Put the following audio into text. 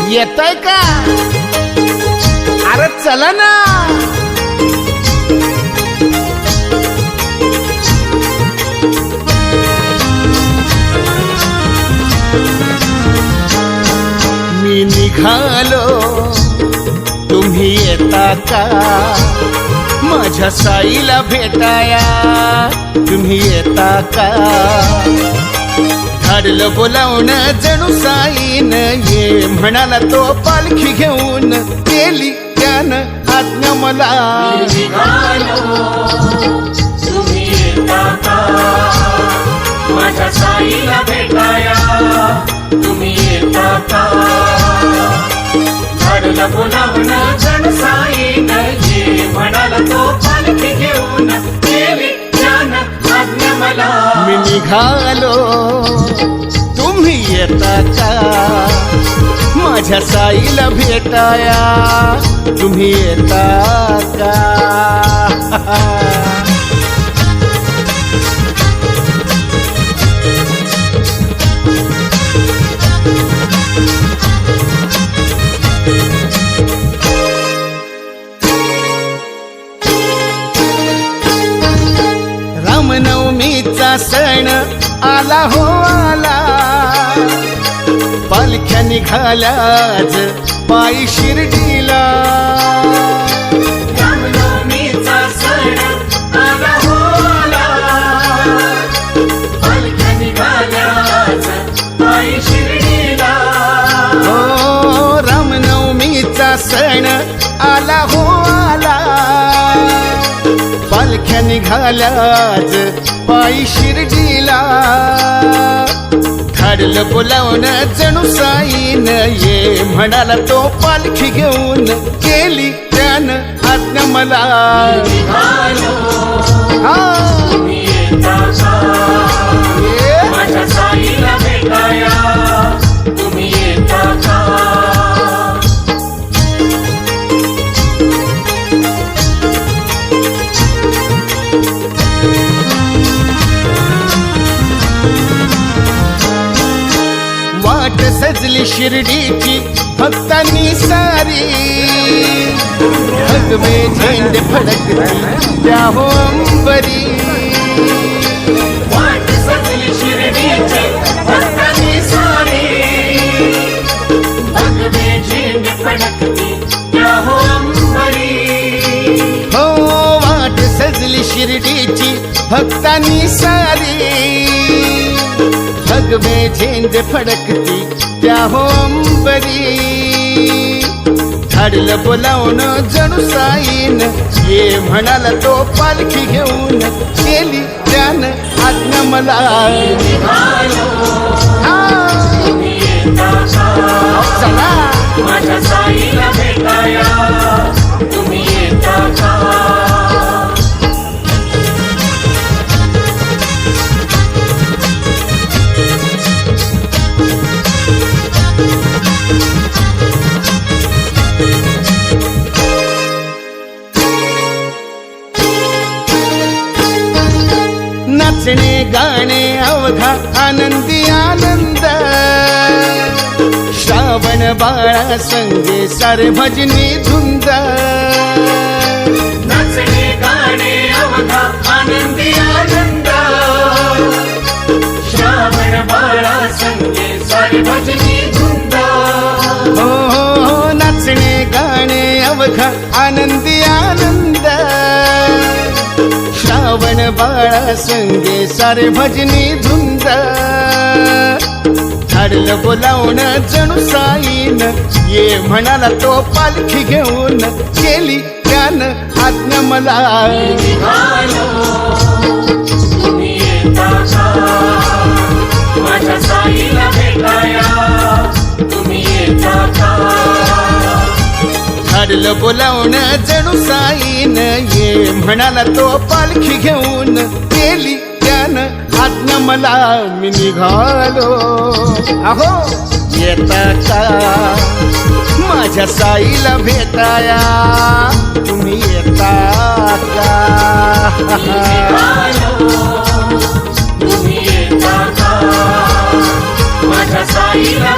येतय का? अरे चला ना. मी निघालो तुम्ही येता का? माझ्या साईला भेटाया तुम्ही येता का? धाडलं बोलावून जणू साईन ये म्हणाला तो पालखी घेऊन केली त्यानं आज्ञा मला. तुम्ही येता का? माझ्या साईला भेटाया तुम्ही येता का? धाडलं बोलावून जणू साईन ये म्हणाला तो पालखी घेऊन केली त्यानं आज्ञा मला. मी निघालो तुम्ही येता का? माझ्या साईला भेटाया तुम्ही येता का? रामनवमीचा सण आला हो आला. पालख्या निघाल्या आज पायी शिर्डीला. रामनवमीचा सण आला हो आला. पालख्या निघाल्या आज पायी शिर्डीला. हो रामनवमीचा सण आला हो आला. पालख्या निघाल्या आज पायी शिर्डीला. धाडलं बोलावून जणू साईन ये म्हणाला तो पालखी घेऊन केली त्यानं आज्ञा मला. तुम्ही येता का? माझ्या साईला भेटाया तुम्ही येता का? वाट सजली शिर्डीची भक्तांनी सारी. भगवे झेंडे फडकती त्या हो अंबरी. वाट सजली शिर्डीची भक्तांनी सारी. भगवे झेंडे फडकती त्या हो अंबरी. हो वाट सजली शिर्डीची भक्तांनी सारी. भगवे झेंडे फडकती त्या हो अंबरी. धाडलं बोलावून जणू साईन ये म्हणाला तो पालखी घेऊन केली त्यानं आज्ञा मला. तुम्ही येता का? चला माझ्या साईला भेटाया तुम्ही येता का? नाचणे गाणे अवघा आनंदी आनंद. श्रावण बाळा संगे सारे भजनी धुंद. नाचणे गाणे अवघा आनंदी आनंद. श्रावण बाळा संगे सारे भजनी धुंद. हो हो नाचणे गाणे अवघा आनंदी आनंद. श्रावण बाळा संगे सारे भजनी धुंद. धाडलं बोलावून जणू साईन ये म्हणाला तो पालखी घेऊन केली त्यानं आज्ञा मला. तुम्ही येता का? माझ्या साईला भेटाया तुम्ही येता का? धाडलं बोलावून जणू साईन ये म्हणाला तो पालखी घेऊन केली त्यानं आज्ञा मला. मी निघालो अहो येता का? माझ्या साईला भेटाया तुम्ही येता का? तुम्ही येता का? माझ्या साईला